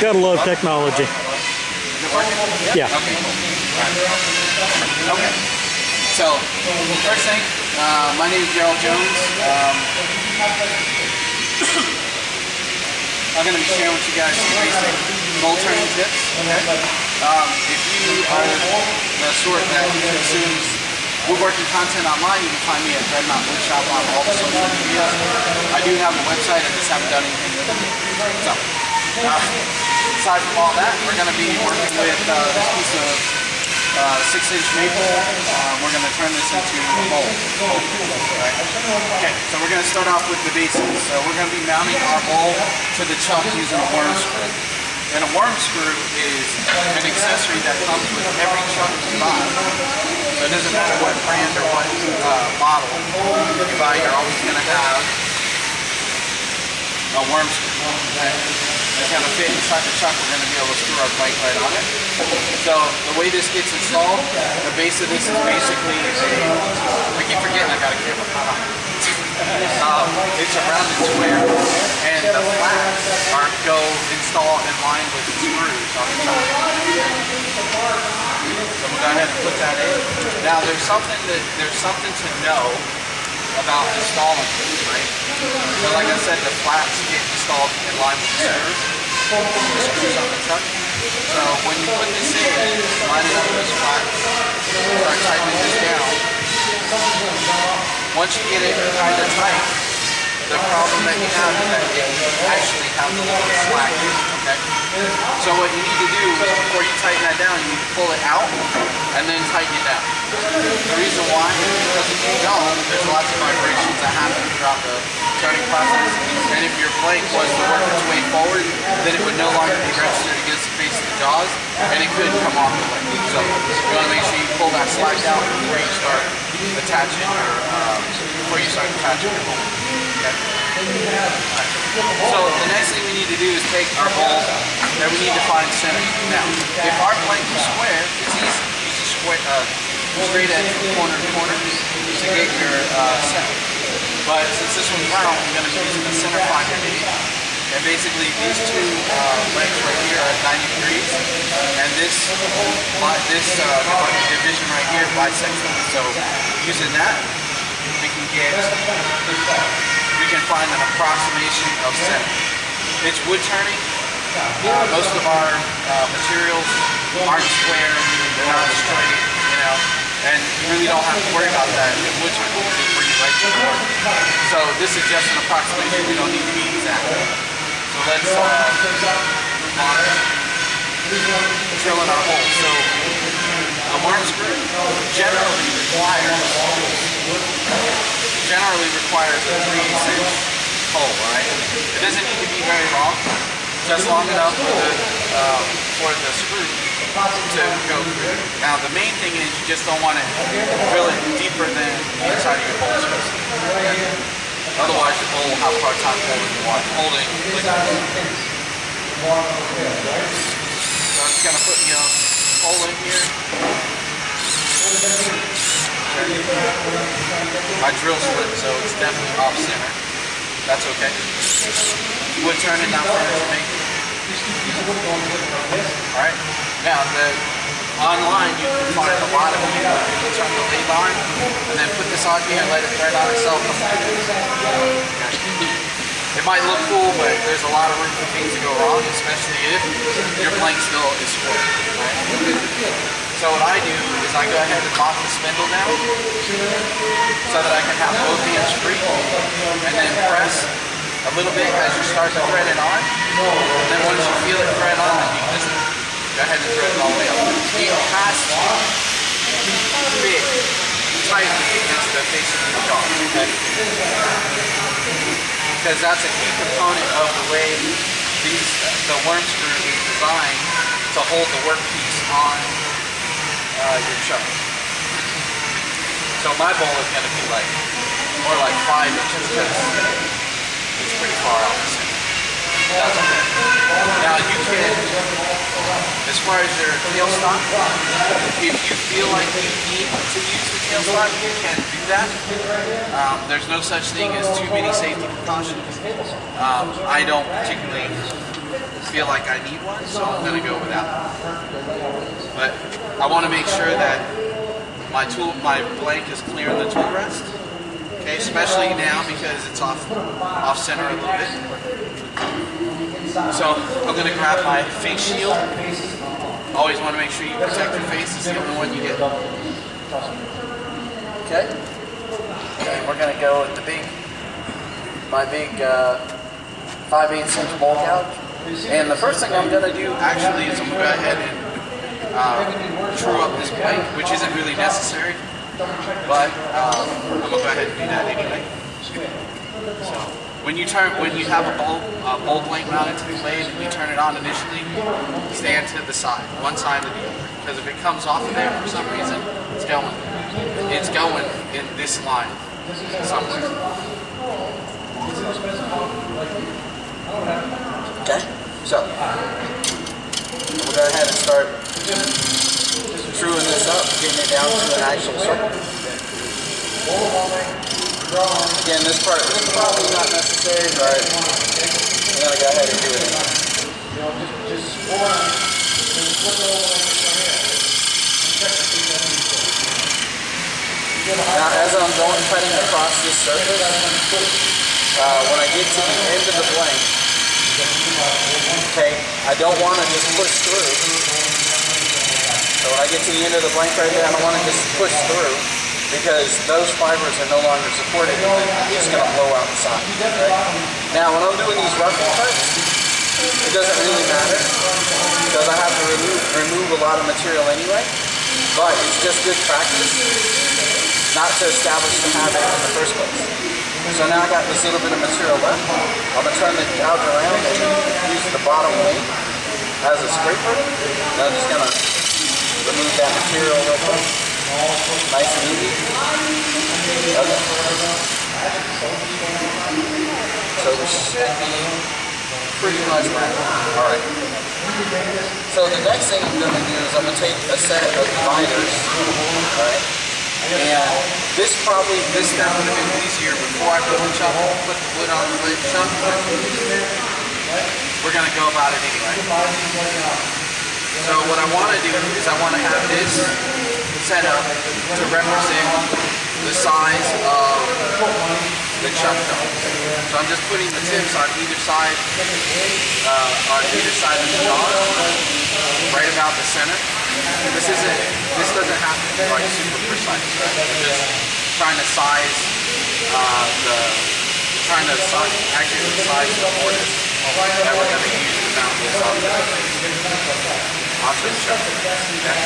Gotta love technology. Yeah. Okay. Okay. So, first thing, my name is Darryl Jones. I'm going to be sharing with you guys some basic bolt turning tips. Okay. If you are the sort that consumes woodworking content online, you can find me at Dread Knot Woodshop on all the social media. I do have a website, I just haven't done anything with it. So, aside from all that, we're going to be working with this piece of 6-inch maple. We're going to turn this into a bowl. Right? Okay, so we're going to start off with the basics. So we're going to be mounting our bowl to the chuck using a worm screw. And a worm screw is an accessory that comes with every chuck you buy. So it doesn't matter what brand or what model you buy, you're always going to have a worm screw. Okay? It's going to fit inside the chuck. We're going to be able to screw our bike right on it. So the way this gets installed, the base of this is basically I keep forgetting I got a camera. It's a rounded square, and the flats go installed in line with the screws on the chuck. So we'll go ahead and put that in. Now there's something to know about installing this, right? So like I said, the flats get installed in line with the screws on the truck. So when you put this in, line it up with this flat, start tightening this down. Once you get it kind of tight, the problem that you have is that it actually has a little slack in it, okay? So what you need to do is before you tighten that down, you need to pull it out and then tighten it down. The reason why is because if you don't, there's lots of vibrations that happen throughout the turning process. And if your blade was to work its way forward, then it would no longer be registered against the face of the jaws, and it could come off the blade. So you want to make sure you pull that slack out before you start attaching your bowl. Okay? So the next thing we need to do is take our bowl and we need to find center. Now, if our blade was square, it's easy. Use a straight edge from corner to corner to get your center. But since this one's round, we're going to be using a center finder gauge. And basically these two legs right here are at 90 degrees, and this division right here bisects them. So using that, we can find an approximation of center. It's wood turning. Most of our materials aren't square, they're not straight, you know, and you really don't have to worry about that in wood turning. You just bring it right to the work. So this is just an approximation. We don't need to be exact. So let's move on. Drilling our hole. So a worm screw generally requires a 3/8" hole, right? It doesn't need to be very long, just long enough for the screw to go through. Now the main thing is you just don't want to drill it deeper than the inside of your bowl screw. Otherwise your bowl will have a hard time holding liquids. So I'm just going to put the hole in here. My drill split, so it's definitely off center. That's okay. Wood turning, not furniture making. Alright. Now online you can find a lot of people that can turn the lathe on and then put this on here and let it thread on itself. It might look cool, but there's a lot of room for things to go wrong, especially if your blank steel is square. Right? So what I do is I go ahead and lock the spindle down so that I can have both hands free, and then press a little bit as you start to thread it on. And then once you feel it thread on, you can just go ahead and thread it all the way up. It has to fit tightly against the face of your jaw, okay? Because that's a key component of the way the worm screw is designed to hold the workpiece on your chuck. So my bowl is going to be like or like 5 inches because it's pretty far off the center. That's okay. Now you can, as far as your tailstock, if you feel like you need to use the tailstock, you can do that. There's no such thing as too many safety precautions. I don't particularly feel like I need one, so I'm going to go without it. But I want to make sure that my blank is clear in the tool rest. Okay, especially now because it's off center a little bit. So I'm going to grab my face shield. Always want to make sure you protect your face. It's the only one you get. Okay. And we're going to go with my big 5/8 inch bolt gouge. And the first thing I'm going to do actually is I'm going to go ahead and true up this blank, which isn't really necessary. But I'm going to go ahead and do that anyway. So when you have a bolt blank mounted to the blade and you turn it on initially, stand to the side, one side or the other. Because if it comes off of there for some reason, it's going in this line somewhere. Okay, so we'll go ahead and start truing this up, getting it down to an actual circle. Again, this part is probably not necessary, but I'm going to go ahead and do it. Now, as I'm cutting across this surface, when I get to the end of the blank, okay, I don't want to just push through. So when I get to the end of the blank right there, I don't want to just push through because those fibers are no longer supported and it's going to blow out the side. Right? Now when I'm doing these roughing cuts, it doesn't really matter because I have to remove a lot of material anyway, but it's just good practice not to establish the habit in the first place. So now I got this little bit of material left. I'm going to turn the gouge around and use the bottom wing as a scraper. And I'm just going to remove that material real quick. Nice and easy. Okay. So this should be pretty much right. Alright. So the next thing I'm going to do is I'm going to take a set of dividers. Alright. And this step would have been easier before I put the wood on the blade chuck. We're going to go about it anyway. So what I want to do is I want to have this set up to represent the size of the chuck dome. So I'm just putting the tips on either side of the jaws, right about the center. This doesn't have to be like super precise. Right? I'm just trying to accurately size the mortise that we're going to use to mount this onto the chuck. Okay?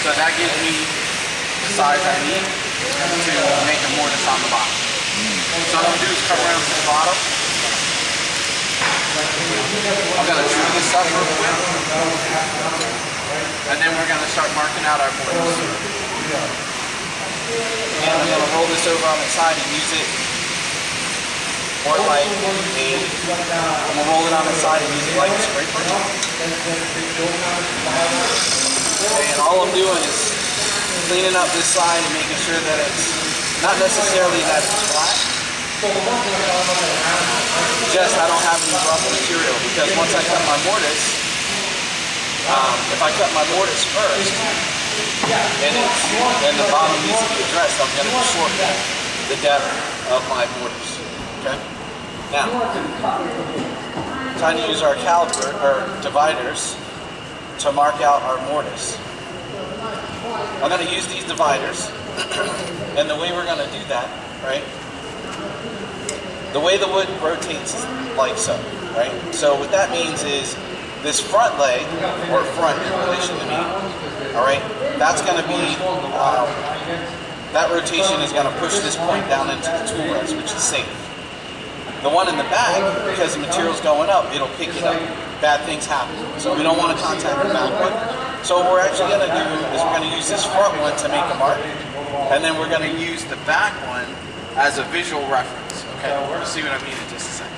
So that gives me the size I need to make a mortise on the bottom. So what I'm going to do is come around to the bottom. I'm going to true this up real quick. And then we're going to start marking out our mortise. And I'm going to roll this over on the side and use it more like I'm going to roll it on the side and use it like a scraper. And all I'm doing is cleaning up this side and making sure that it's not necessarily that it's flat. Just I don't have any rough material because once I cut my mortise, if I cut my mortise first and the bottom needs to be addressed, I'm going to shorten the depth of my mortise. Okay? Now, time to use our caliper or dividers to mark out our mortise. I'm going to use these dividers, and the way we're going to do that, right? The way the wood rotates is like so, right? So what that means is this front leg, or front in relation to me, all right, that's going to be, that rotation is going to push this point down into the tool rest, which is safe. The one in the back, because the material's going up, it'll pick it up. Bad things happen. So we don't want to contact the back one. So what we're actually going to do is we're going to use this front one to make a mark, and then we're going to use the back one as a visual reference. Okay, you'll see what I mean in just a second.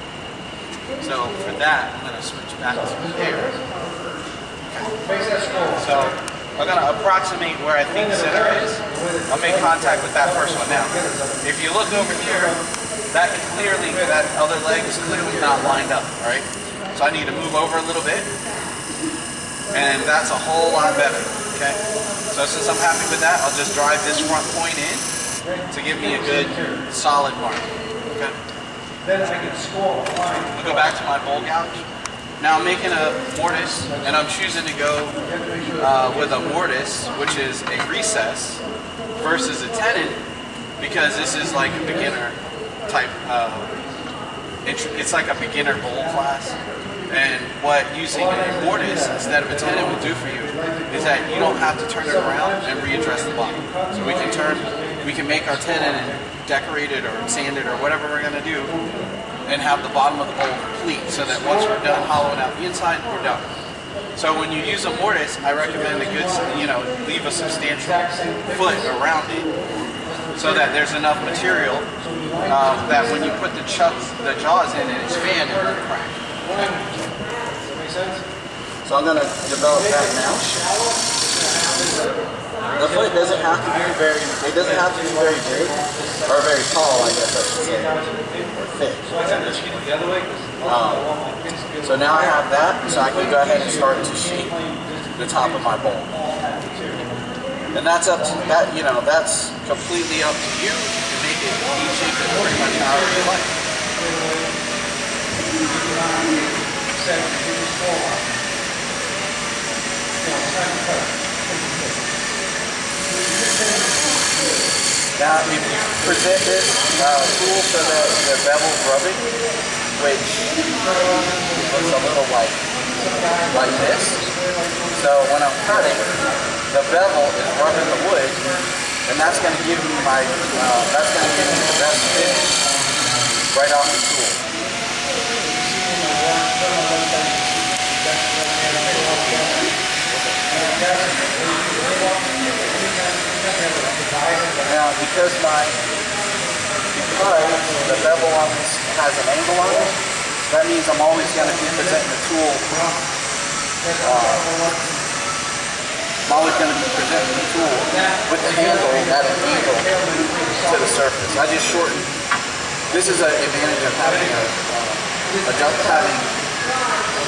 So for that, I'm going to switch back to here. Okay. So I'm going to approximate where I think center is. I'll make contact with that first one now. If you look over here, that other leg is clearly not lined up, all right? So I need to move over a little bit, and that's a whole lot better, okay? So since I'm happy with that, I'll just drive this front point in to give me a good solid mark, okay? Then I can score a line. I'll go back to my bowl gouge. Now I'm making a mortise, and I'm choosing to go with a mortise, which is a recess, versus a tenon, because this is like a beginner type, it's like a beginner bowl class. And what using a mortise instead of a tenon will do for you is that you don't have to turn it around and readdress the bottom. So we can make our tenon and decorate it or sand it or whatever we're going to do, and have the bottom of the bowl complete, so that once we're done hollowing out the inside, we're done. So when you use a mortise, I recommend a good, leave a substantial foot around it, so that there's enough material that when you put the jaws in and expand, it won't crack. Okay. So I'm going to develop that now. The foot doesn't have to be very big, or very tall, I guess I should say, or thick. So now I have that, so I can go ahead and start to shape the top of my bowl. And that's up to that, that's completely up to you. You can make it, you shape it pretty much however you like. Now, if you present this tool so that the bevel's rubbing, which looks a little like this, so when I'm cutting, the bevel is rubbing the wood, and that's going to give me the best finish right off the tool. Now, because the bevel on this has an angle on it, that means I'm always going to be presenting the tool. With the handle at an angle to the surface. I just shortened. This is an advantage of having having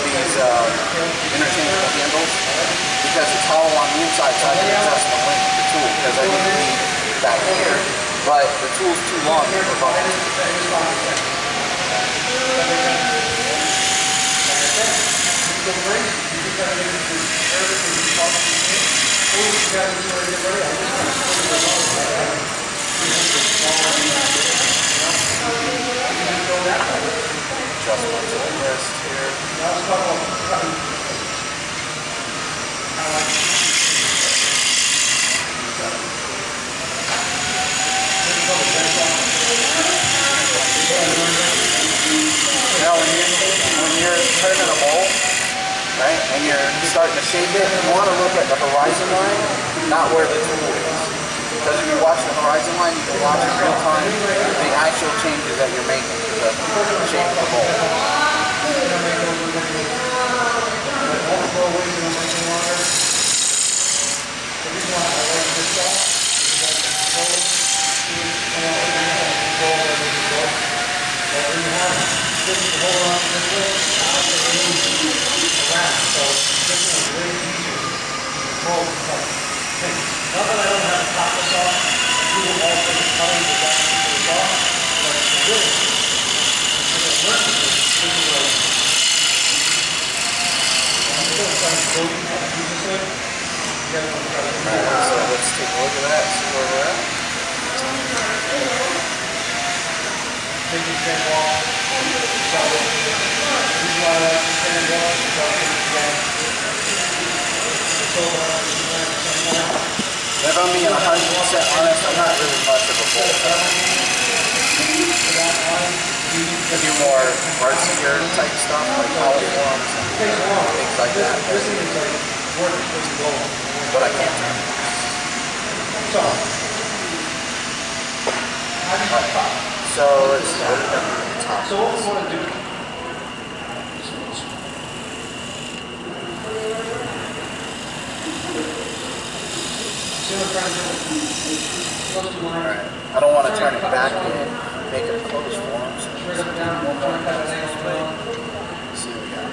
these interchangeable handles, because it's hollow on the inside, so I can adjust the length of the tool, because I need to be back here, but the tool's too long for buttons. Adjustment to the wrist here. Now when you're turning a bowl, right, and you're starting to shape it, you want to look at the horizon line, not where the tool is. Because if you watch the horizon line, you can watch in real time the actual changes that you're making to the shape of the bowl. Not that I don't have to top this off, I do all the cutting the back to the saw, but really, if it works, this is what I'm going to try to go how to do this in. So let's take a look at that, see where we're at. Take these things off, so this is why I like to stand up, drop it again. If I'm being 100% honest, I'm not really much of a bowl cutter. I do more artsier type stuff, like polyforms and things like that. But I can't. So let's see what we got on the top. So what we want to do. See what I'm trying to do? Alright. I don't want to turn it back in, make it close for them. So Straight up down, we'll try to cut an angle down. let's see what we got.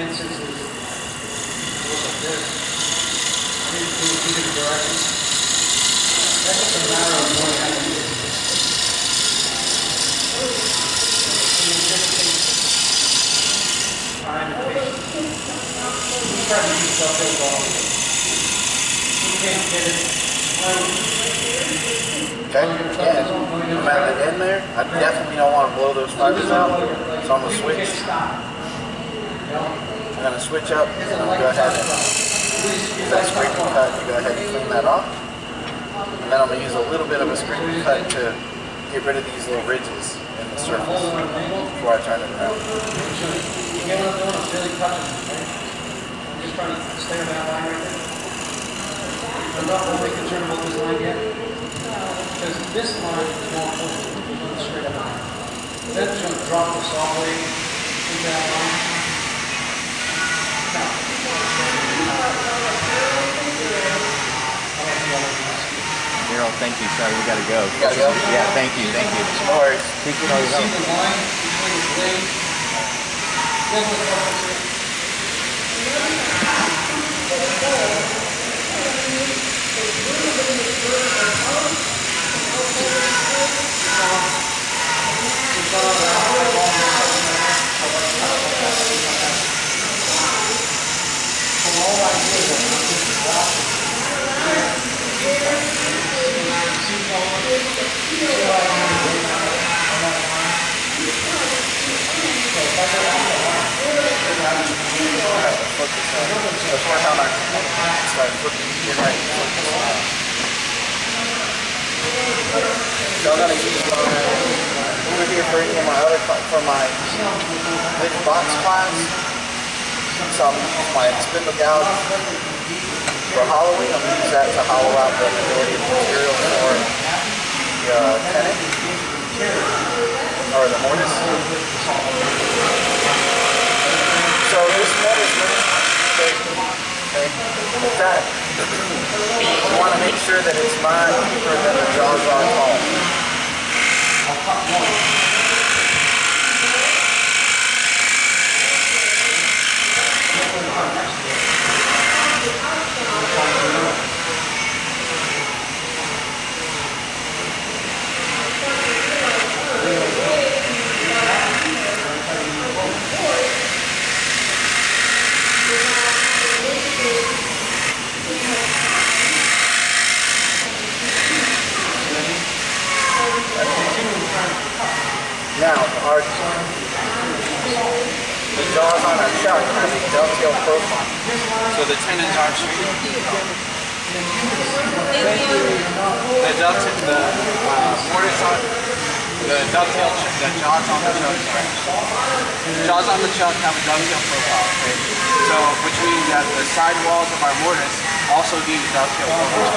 Instances. Look like this. I need to do two different directions. That's just a matter of what I can do. Time and patience. We try to use stuff as well. We can't get it. Okay, again, I'm at the end there. I definitely don't want to blow those fibers out, so I'm going to switch. I'm going to switch up, and I'm going to go ahead and use that scraping cut to go ahead and clean that off. And then I'm going to use a little bit of a scraping cut to get rid of these little ridges in the surface before I turn it around. You get what I'm doing? I'm really touching it, right? I'm just trying to stay on that line right there. I'm not really concerned about this line yet. Because this line is more important than the straight up line. Then it's going to drop the saw blade into that line. Now, Darryl, thank you. Sorry, we gotta go. You gotta go? Yeah, thank you, thank you. No worries. Appreciate all you your see help. the line between the blades? Then we'll go to it. Let's work on our start flipping it right. So I'm going to use over here for any of my other for my big box class. So I'm going to use my spindle gouge for hollowing. I'm going to use that to hollow out the majority of the material for the tenon or the mortise. So this mortise okay, with that, you want to make sure that it's not deeper than the jaws are tall. Now, the jaws on our chuck have a dovetail profile. So the tenons are straight. The mortise on the dovetail, the jaws on the chuck, the jaws on the chuck have a dovetail profile. Okay? So, which means that the side walls of our mortise also need a dovetail profile.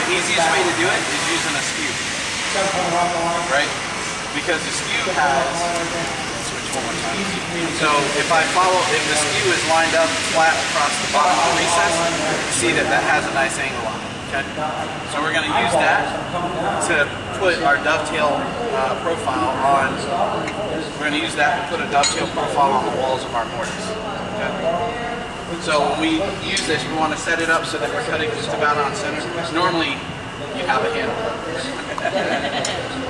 The easiest way to do it is using a skew, right? Because the skew has, switch one more time. So if the skew is lined up flat across the bottom of the recess, you see that that has a nice angle on it. Okay? So we're going to use that to put our dovetail profile on. We're going to use that to put a dovetail profile on the walls of our mortise. Okay? So when we use this, we want to set it up so that we're cutting just about on center. Normally, you have a handle.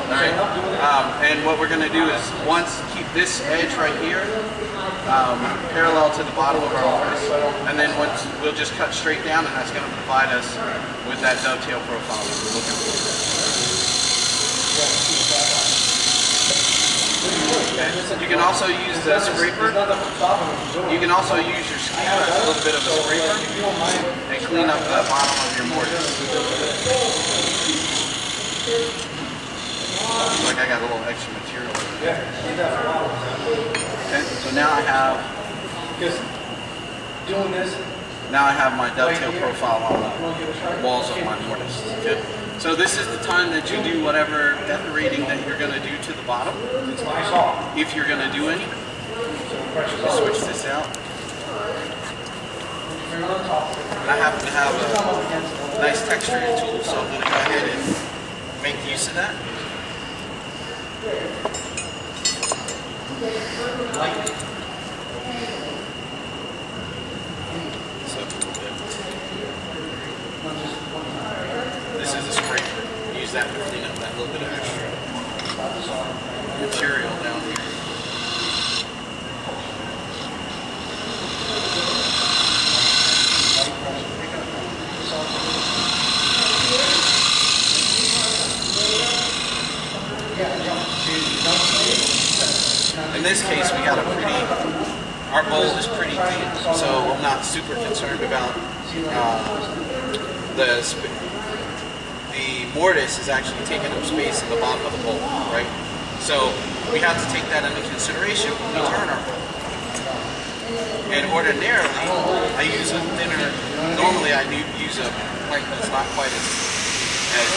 Alright, and what we're going to do is keep this edge right here parallel to the bottom of our mortise, and then we'll just cut straight down, and that's going to provide us with that dovetail profile that we're looking for. Okay. You can also use the scraper. You can also use your skew as a little bit of a scraper and clean up the bottom of your mortise. Looks like I got a little extra material over there. Okay, so now I have doing this. Now I have my dovetail profile on the walls of my mortise. Okay. So this is the time that you do whatever decorating that you're going to do to the bottom. If you're going to do any. Just switch this out. And I happen to have a nice texturing tool, so I'm going to go ahead and make use of that. This is a scraper. Use that to clean up that little bit of extra material down here. In this case, we got our bowl is pretty deep, so I'm not super concerned about the mortise is actually taking up space in the bottom of the bowl, right? So we have to take that into consideration when we turn our bowl. And ordinarily, I use a thinner, normally I use a plank that's not quite as deep,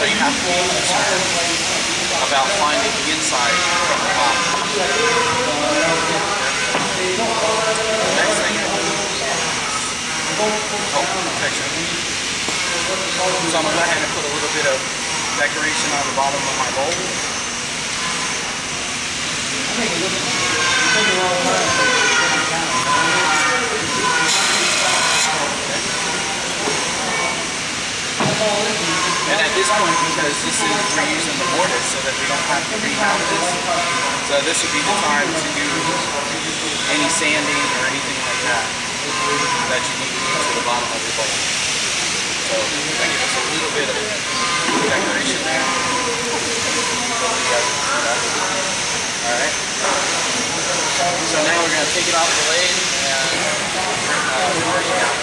so you have to be concerned about finding the inside from the bottom. Next thing is protection. So I'm going to go ahead and put a little bit of decoration on the bottom of my bowl. And at this point, because we're using the mortise so that we don't have to remount this, so this would be the time to do any sanding or anything like that you need to do to the bottom of your bowl. So that gives us a little bit of decoration there. Alright. So now we're going to take it off the lathe and reverse it out.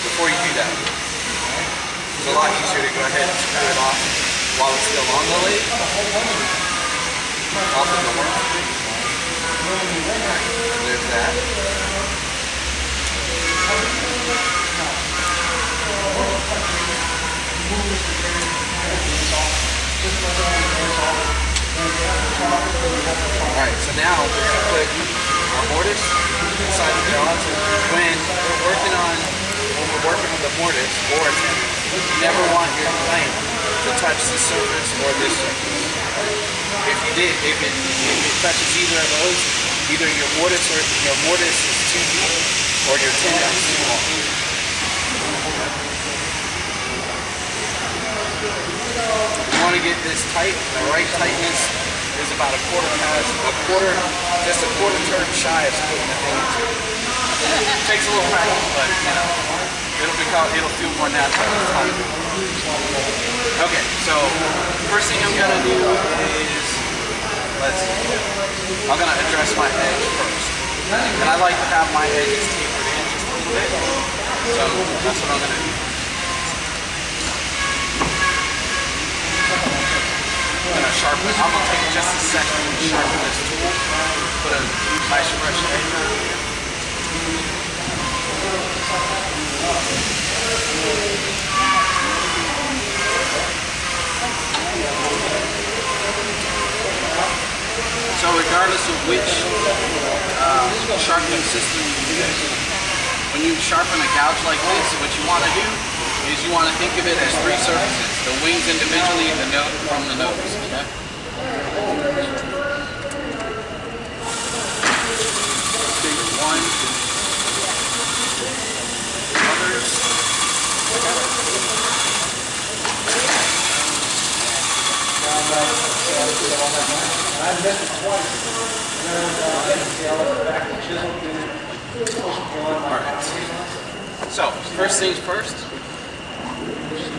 Before you do that, it's a lot easier to go ahead and screw it off while it's still on the lathe. Off of the work. Alright, there's that. Alright, so now we're going to put our mortise inside the jaws. When we're working with the mortise or a tender, you never want your plank to touch the surface or this surface. If it touches either of those, either your mortise is too deep or your tender is too long. You want to get this tight. The right tightness is about just a quarter turn shy of splitting the thing in two. It takes a little practice, but you know, it'll feel more natural with time. Okay, so first thing I'm gonna do is I'm gonna address my edge first, and I like to have my edges tapered in just a little bit. So that's what I'm gonna do. I'm gonna sharpen it. I'm gonna take just a second and sharpen this tool. Put a nice fresh edge on here. So regardless of which sharpening system you use, when you sharpen a gouge like this, what you want to do is you want to think of it as three surfaces. The wings individually, the note from the nose. Okay? One, others. I've missed it twice. Alright. So, first things first,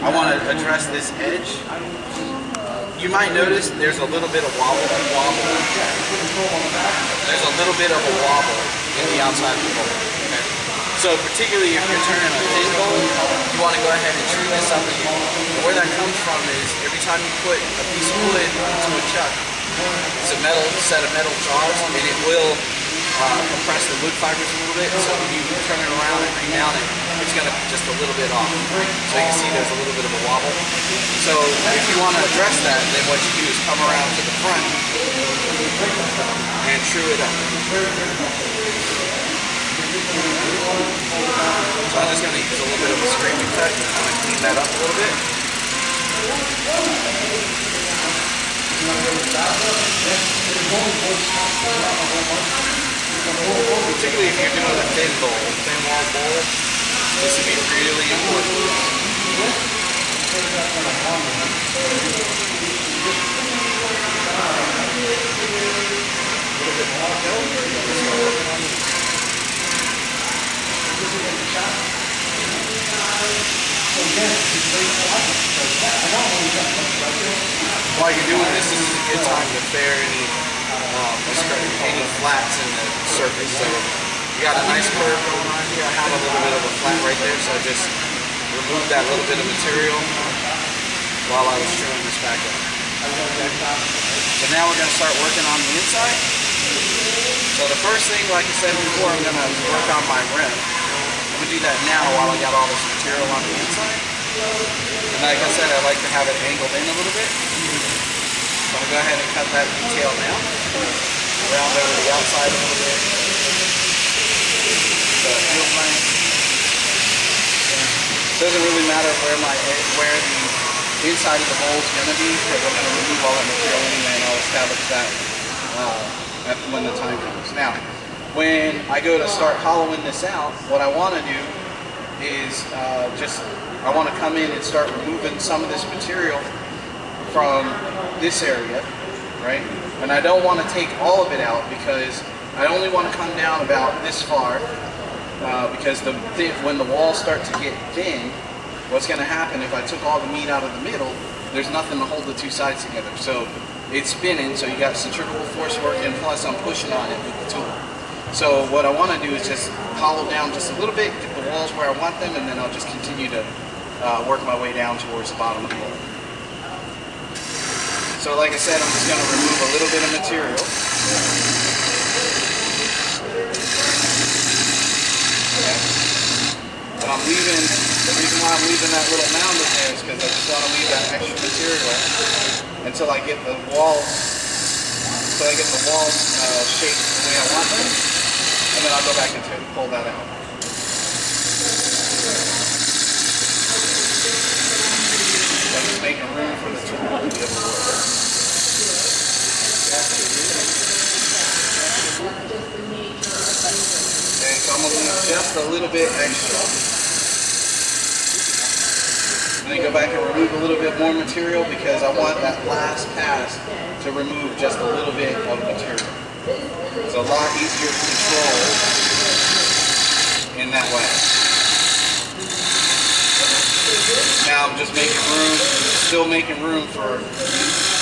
I want to address this edge. You might notice there's a little bit of wobble. There's a little bit of a wobble in the outside of the bowl. Okay? So particularly if you're turning a thin bowl, you want to go ahead and true this up again. And where that comes from is every time you put a piece of wood into a chuck, it's a set of metal jaws, and it will compress the wood fibers a little bit. So when you turn it around and remount it, it's going to be just a little bit off. So you can see there's a little bit of a wobble. So if you want to address that, then what you do is come around to the front and true it up. So I'm just going to use a little bit of a scraping cut to kind of clean that up a little bit. Particularly if you're doing a thin wall bowl, this would be really important. While you're doing this, this is a good time to fair any flats in the surface. So you got a nice curve going on here. I have a little bit of a flat right there, so I just removed that little bit of material while I was truing this back up. So now we're going to start working on the inside. So the first thing, like I said before, I'm going to work on my rim. I'm going to do that now while I got all this material on the inside. And like I said, I like to have it angled in a little bit. So I'm going to go ahead and cut that detail now. Round over the outside a little bit. So it feels nice. It doesn't really matter where the inside of the bowl is going to be, because I'm going to remove all that material anyway, and I'll establish that when the time comes. Now, when I go to start hollowing this out, what I want to do is I want to come in and start removing some of this material from this area, right? And I don't want to take all of it out, because I only want to come down about this far, because when the walls start to get thin, what's going to happen if I took all the meat out of the middle, there's nothing to hold the two sides together. So it's spinning, so you got centrifugal force working, plus I'm pushing on it with the tool. So what I want to do is just hollow down just a little bit, get the walls where I want them, and then I'll just continue to work my way down towards the bottom of the bowl. So like I said, I'm just going to remove a little bit of material. Okay. And I'm leaving, the reason why I'm leaving that little mound in there is because I just want to leave that extra material until I get the walls, shaped the way I want them, and then I'll go back and pull that out. So I'm just making room for the tool to be able to work. Okay, so I'm going to leave just a little bit extra. And then go back and remove a little bit more material, because I want that last pass to remove just a little bit of material. It's a lot easier to control in that way. Now I'm just making room, still making room for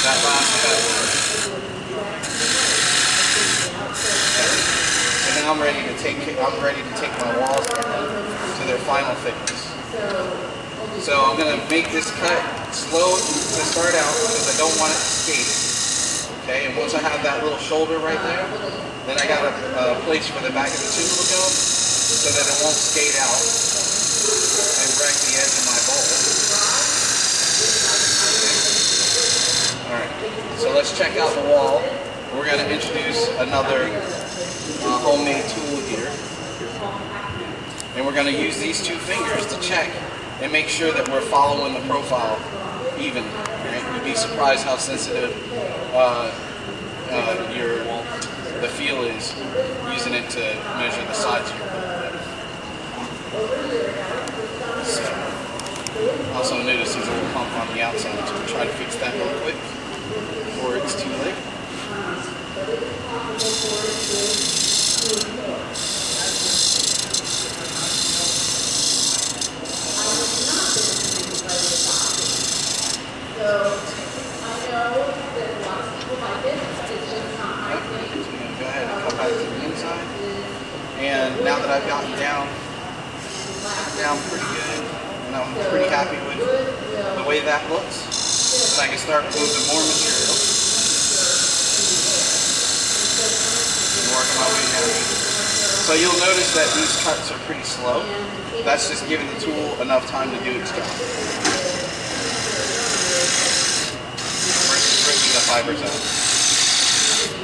that last cut. And now I'm ready to take my walls to their final thickness. So I'm going to make this cut slow to start out, because I don't want it to skate. Okay, and once I have that little shoulder right there, then I got a place for the back of the chisel to go, so that it won't skate out and wreck the edge of my bowl. Okay. Alright, so let's check out the wall. We're going to introduce another homemade tool here. And we're going to use these two fingers to check and make sure that we're following the profile evenly. Right? You'd be surprised how sensitive the feel is using it to measure the sides of your bowl. So, also notice there's a little hump on the outside, so we'll try to fix that real quick before it's too late. So I know that lots of people like it, but it's just not my thing. So I'm going to go ahead and come back to the inside. And now that I've gotten down down pretty good, and I'm pretty happy with the way that looks. So I can start moving more material and work my way down. So you'll notice that these cuts are pretty slow. That's just giving the tool enough time to do its job. Versus breaking the fibers out.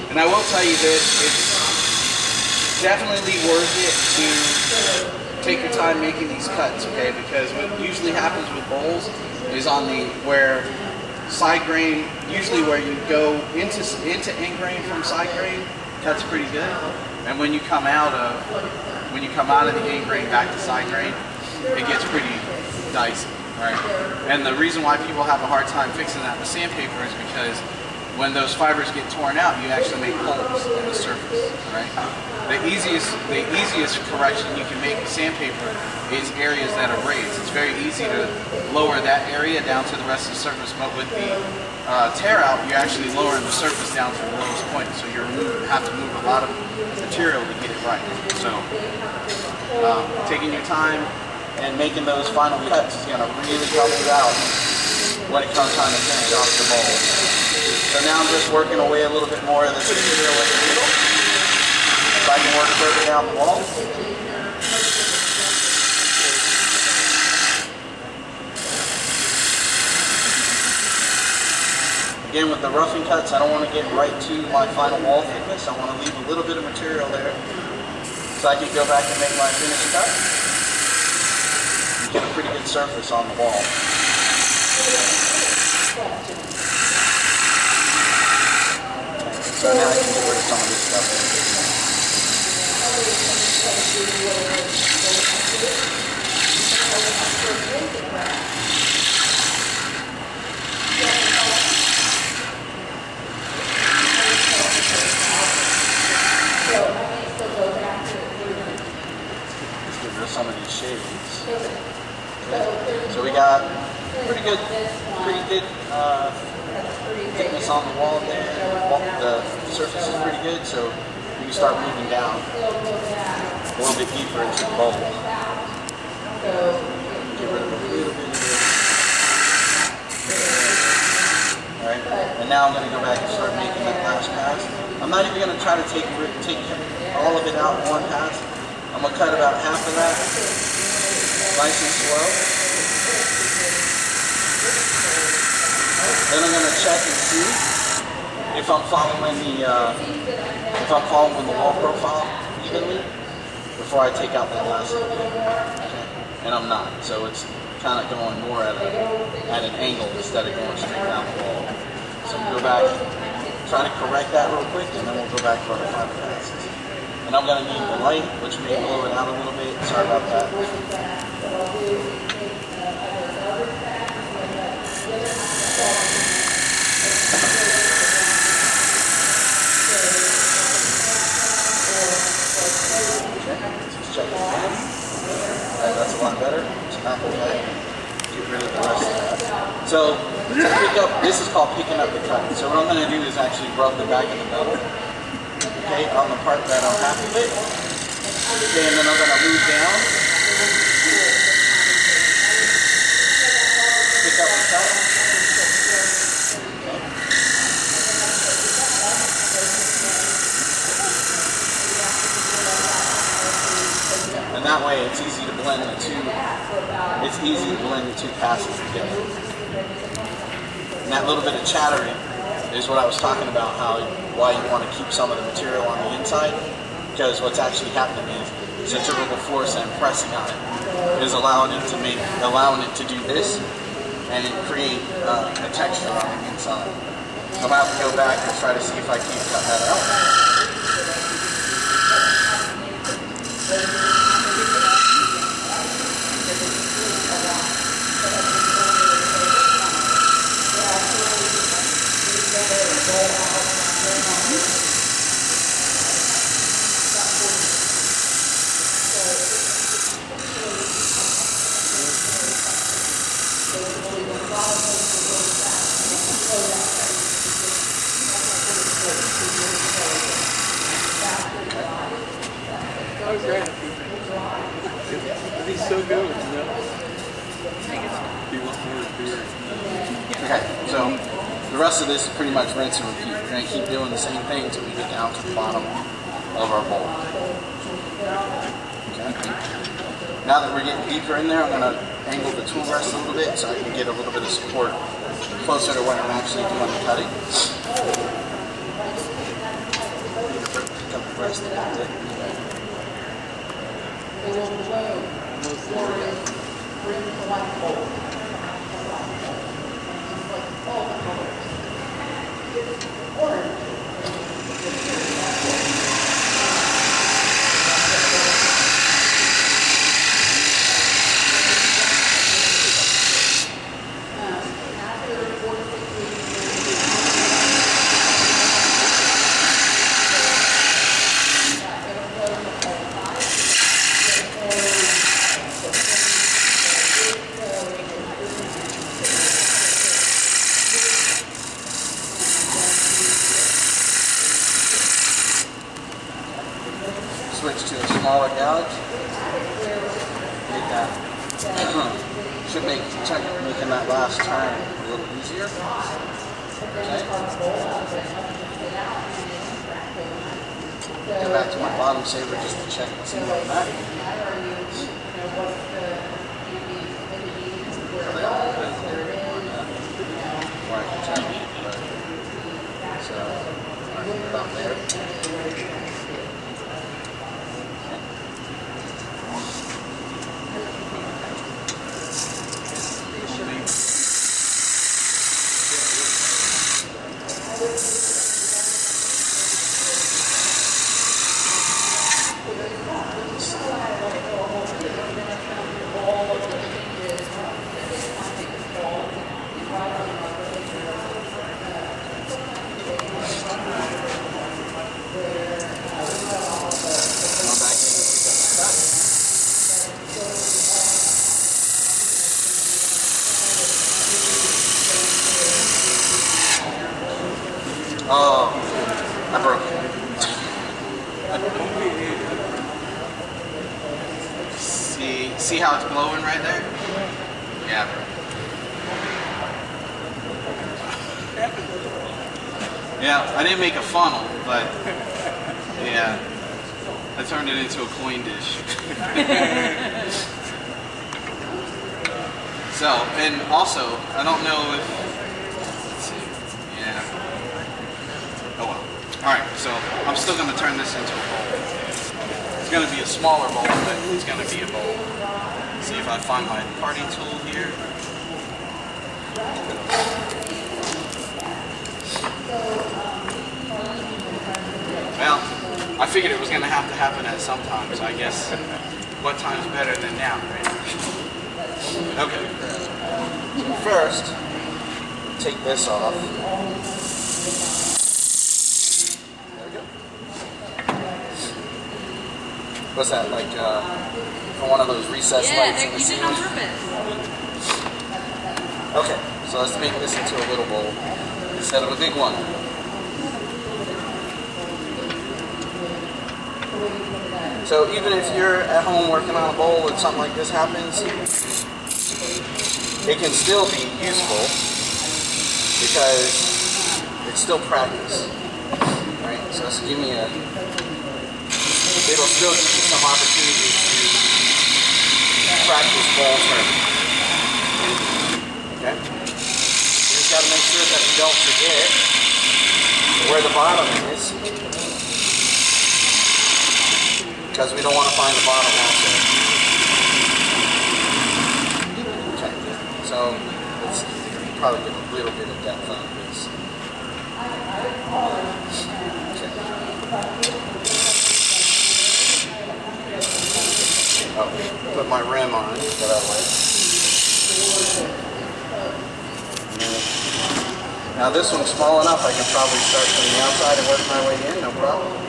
And I will tell you this, it's definitely worth it to take your time making these cuts, okay? Because what usually happens with bowls is on the where side grain, usually where you go into end grain from side grain, cuts pretty good. And when you come out of the end grain back to side grain, it gets pretty dicey, right? And the reason why people have a hard time fixing that with sandpaper is because when those fibers get torn out, you actually make holes in the surface, right? The easiest correction you can make with sandpaper is areas that are raised. It's very easy to lower that area down to the rest of the surface, but with the tear out, you're actually lowering the surface down to the lowest point, so you have to move a lot of material to get it right. So taking your time and making those final cuts is going to really help you out when it comes time to finish off the bowl. So now I'm just working away a little bit more of this material with the needle, so I can work further down the wall. Again, with the roughing cuts, I don't want to get right to my final wall thickness. I want to leave a little bit of material there so I can go back and make my finished cut and get a pretty good surface on the wall. So now I can get rid of some of this stuff. Let's get rid of some of these shades. Okay. So we got pretty good thickness on the wall there. The surface is pretty good, so you can start moving down a little bit deeper into the bowl. Get rid of a little bit of this. Alright, and now I'm going to go back and start making that last pass. I'm not even going to try to take all of it out in one pass. I'm going to cut about half of that, nice and slow. Then I'm going to check and see if I'm following the wall profile evenly before I take out that last little bit. Okay? And I'm not, so it's kind of going more at an angle instead of going straight down the wall. So we'll go back, try to correct that real quick, and then we'll go back for the final passes. And I'm going to need the light, which may blow it out a little bit. Sorry about that. Just check it again. Alright, that's a lot better. Snap it back. Get rid of the rest of that. So, to pick up, this is called picking up the cut. So what I'm going to do is actually rub the back of the metal, okay, on the part that I'm happy with. Okay, and then I'm going to move down. Pick up the cut. Okay. And that way it's easy to blend the two. It's easy to blend the two passes together. And that little bit of chattering is what I was talking about, why you want to keep some of the material on the inside, because what's actually happening is centrifugal force and pressing on it is allowing it to do this and create a texture on the inside. So I'm going to have to go back and try to see if I can't cut that out. That was great. He's so good, you know. Okay, so the rest of this is pretty much rinse and repeat. We're going to keep doing the same thing until we get down to the bottom of our bowl. Okay. Now that we're getting deeper in there, I'm going to angle the tool rest a little bit so I can get a little bit of support closer to what I'm actually doing the cutting. Pick up the rest a little bit. Switch to a smaller gouge. Make that. Should make making that last turn a little easier. Okay. Go back to my bottom saver just to check and see where I'm at. Or I can check. So I can put up there. Oh, I broke it. See how it's glowing right there? Yeah, bro. Yeah, I didn't make a funnel, but yeah, I turned it into a coin dish. So, and also, I don't know if, let's see, yeah. Oh well. Alright, so I'm still going to turn this into a bowl. It's going to be a smaller bowl, but it's going to be a bowl. See if I find my party tool here. Well, I figured it was going to have to happen at some time, so I guess what time's better than now, right? Okay. So first, take this off. What's that, like, for one of those recessed lights in the ceiling? Yeah, you did it on purpose. Okay, so let's make this into a little bowl instead of a big one. So even if you're at home working on a bowl and something like this happens, it can still be useful because it's still practice. Right? So this will give me a... It'll still give you some opportunity to practice bowl turning. Okay? You just got to make sure that you don't forget where the bottom is, because we don't want to find the bottom also. Okay, so let's probably get a little bit of depth on this. Okay. Oh, put my rim on that I like. Now this one's small enough, I can probably start from the outside and work my way in, no problem.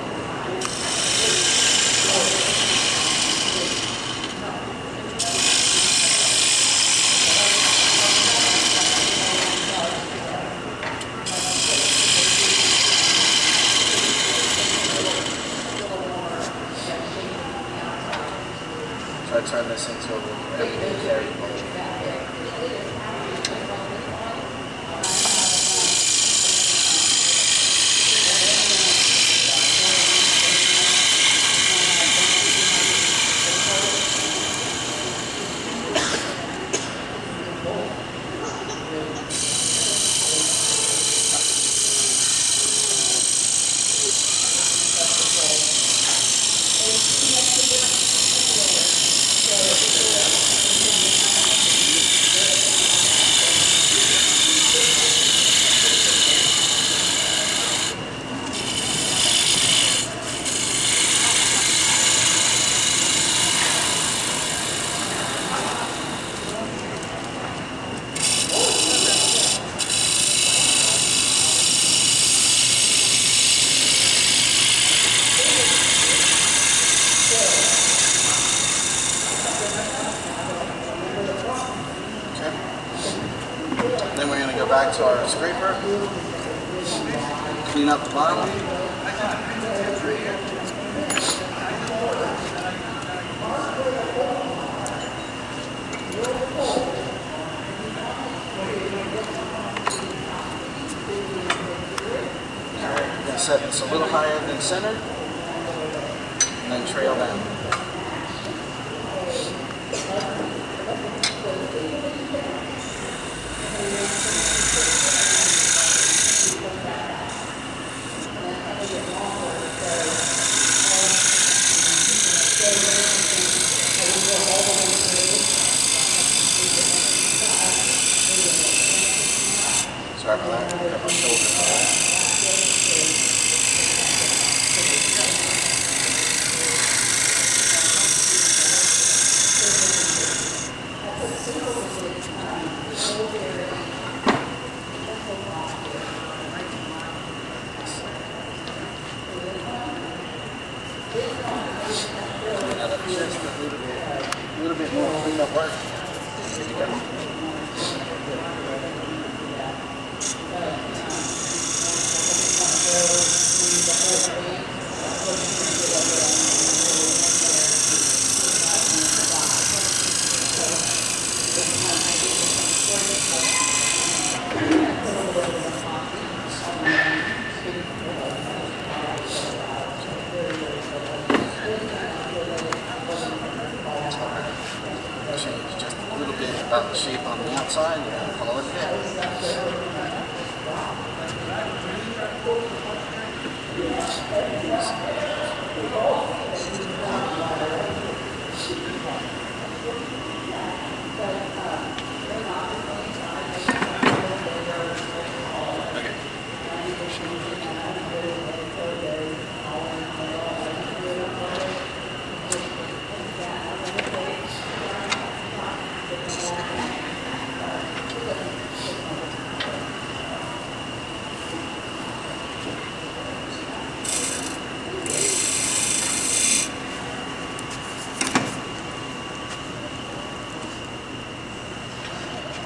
Try to turn this into a everyday carry bowl. Then we're going to go back to our scraper, clean up the bottom. We're going to set this a little higher than center, and then trail down. Sorry about that. I got my shoulder. Just a little bit more cleanup work. Here you go. Just a little bit about the shape on the outside, and call it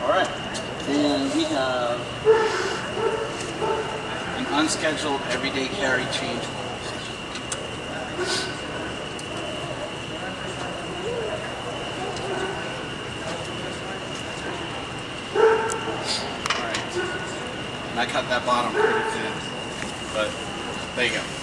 Alright, and we have an unscheduled everyday carry change. Alright, and I cut that bottom pretty thin, but there you go.